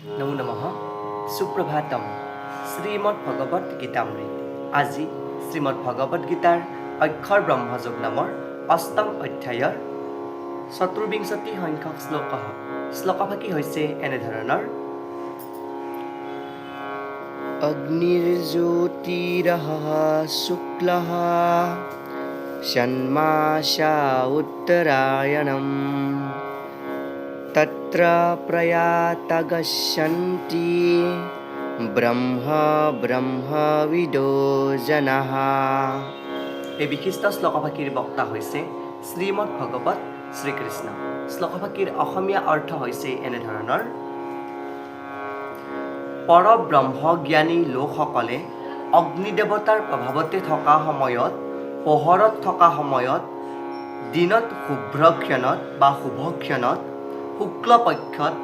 নমো নমঃ সুপ্ৰভাতম শ্ৰীমদ ভগবত গীতামৃত আজি শ্ৰীমদ ভগবত গীতাৰ অক্ষৰ ব্ৰহ্মযোগ নামৰ অষ্টম অধ্যায়ৰ ৪৪ সংখ্যক শ্লোক শ্লোকভাগী হৈছে এনেধৰণৰ অগ্নিৰ্জ্যোতিৰঃ শুক্লঃ ষণ্মাসা উত্তৰায়ণম তত্ৰ প্ৰয়াতগচ্ছন্তি ব্ৰহ্মবিদো জনাঃ। এই বিশিষ্ট শ্লোকভাগীৰ বক্তা হৈছে শ্ৰীমদ ভগৱত শ্ৰীকৃষ্ণ। শ্লোকভাগীৰ অসমীয়া অৰ্থ হৈছে এনেধৰণৰ পৰব্ৰহ্মজ্ঞানী লোকসকলে অগ্নিদেৱতাৰ প্ৰভাৱতে থকা সময়ত, পোহৰত থকা সময়ত, দিনত শুভ্ৰক্ষণত বা শুভক্ষণত, শুক্লপক্ষত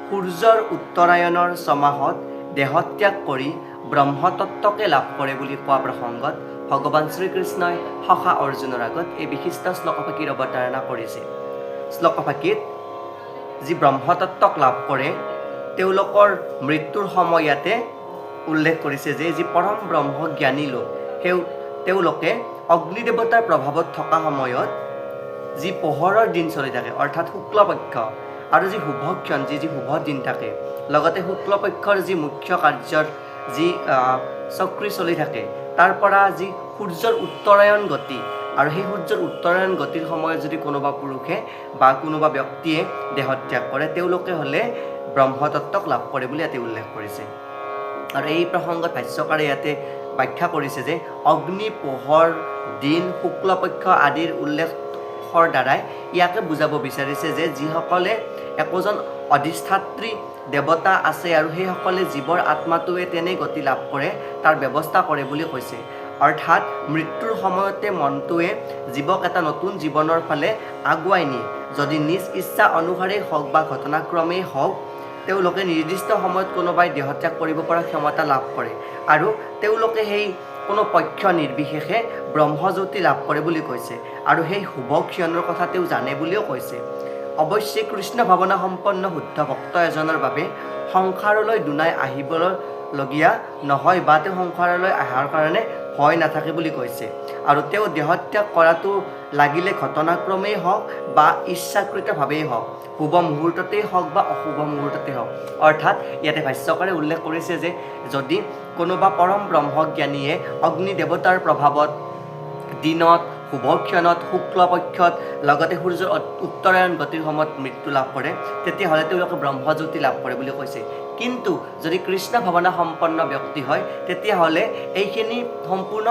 সূৰ্যৰ উত্তৰায়ণৰ ছমাহত দেহত্যাগ কৰি ব্ৰহ্মতত্ত্বকে লাভ কৰে বুলি কোৱা প্ৰসংগত ভগৱান শ্ৰীকৃষ্ণই সখা অৰ্জুনৰ আগত এই বিশিষ্ট শ্লোকভাগীৰ অৱতাৰণা কৰিছে। শ্লোকভাগীত যি ব্ৰহ্মতত্ত্বক লাভ কৰে তেওঁলোকৰ মৃত্যুৰ সময় ইয়াতে উল্লেখ কৰিছে যে যি পৰম ব্ৰহ্মজ্ঞানী লোক তেওঁলোকে অগ্নিদেৱতাৰ প্ৰভাৱত থকা সময়ত যি পোহৰৰ দিন চলি থাকে অৰ্থাৎ শুক্লপক্ষ আৰু যি শুভক্ষণ যি শুভ দিন থাকে, লগতে শুক্লপক্ষৰ যি মুখ্য কাৰ্যৰ যি চক্ৰী চলি থাকে তাৰ পৰা যি সূৰ্যৰ উত্তৰায়ণ গতি আৰু সেই সূৰ্যৰ উত্তৰায়ণ গতিৰ সময়ত যদি কোনোবা পুৰুষে বা কোনোবা ব্যক্তিয়ে দেহত্যাগ কৰে তেওঁলোকে হ'লে ব্ৰহ্মতত্ত্বক লাভ কৰে বুলি ইয়াতে উল্লেখ কৰিছে। আৰু এই প্ৰসংগত ভাষ্যকাৰে ইয়াতে ব্যাখ্যা কৰিছে যে অগ্নি, পোহৰ, দিন, শুক্লপক্ষ আদিৰ উল্লেখৰ দ্বাৰাই ইয়াকে বুজাব বিচাৰিছে যে যিসকলে একোজন অধিষ্ঠাত্ৰী দেৱতা আছে আৰু সেইসকলে জীৱৰ আত্মাটোৱে তেনে গতি লাভ কৰে তাৰ ব্যৱস্থা কৰে বুলি কৈছে। অৰ্থাৎ মৃত্যুৰ সময়তে মনটোৱে জীৱক এটা নতুন জীৱনৰ ফালে আগুৱাই নিয়ে। যদি নিজ ইচ্ছা অনুসাৰেই হওক বা ঘটনাক্ৰমেই হওক তেওঁলোকে নিৰ্দিষ্ট সময়ত কোনোবাই দেহত্যাগ কৰিব পৰা ক্ষমতা লাভ কৰে আৰু তেওঁলোকে সেই কোনো পক্ষ নিৰ্বিশেষে ব্ৰহ্মজ্যোতি লাভ কৰে বুলি কৈছে আৰু সেই শুভ ক্ষণৰ কথা তেওঁ জানে বুলিও কৈছে। অৱশ্যে কৃষ্ণ ভাৱনা সম্পন্ন শুদ্ধ ভক্ত এজনৰ বাবে সংসাৰলৈ দুনাই আহিবলগীয়া নহয় বা তেওঁ সংসাৰলৈ অহাৰ কাৰণে ভয় নাথাকে বুলি কৈছে। আৰু তেওঁ দেহত্যাগ কৰাটো লাগিলে ঘটনাক্ৰমেই হওক বা ইচ্ছাকৃতভাৱেই হওক, শুভ মুহূৰ্ততেই হওক বা অশুভ মুহূৰ্ততেই হওক। অৰ্থাৎ ইয়াতে ভাষ্যকাৰে উল্লেখ কৰিছে যে যদি কোনোবা পৰম ব্ৰহ্মজ্ঞানীয়ে অগ্নি দেৱতাৰ প্ৰভাৱত দিনত, শুভক্ষণত, শুক্লপক্ষত, লগতে সূৰ্যৰ উত্তৰায়ণ গতিৰ সময়ত মৃত্যু লাভ কৰে তেতিয়াহ'লে তেওঁলোকে ব্ৰহ্মজ্যোতি লাভ কৰে বুলি কৈছে। কিন্তু যদি কৃষ্ণ ভাৱনা সম্পন্ন ব্যক্তি হয় তেতিয়াহ'লে এইখিনি সম্পূৰ্ণ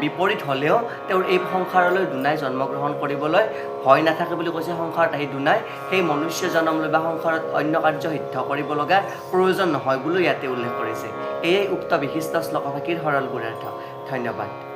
বিপৰীত হ'লেও তেওঁৰ এই সংসাৰলৈ দুনাই জন্মগ্ৰহণ কৰিবলৈ ভয় নাথাকে বুলি কৈছে। সংসাৰত আহি দুনাই সেই মনুষ্য জন্ম লৈ বা সংসাৰত অন্য কাৰ্য সিদ্ধ কৰিব লগাৰ প্ৰয়োজন নহয় বুলিও ইয়াতে উল্লেখ কৰিছে। এয়াই উক্ত বিশিষ্ট শ্লোকভাগীৰ সৰল গুণাৰ্থ। ধন্যবাদ।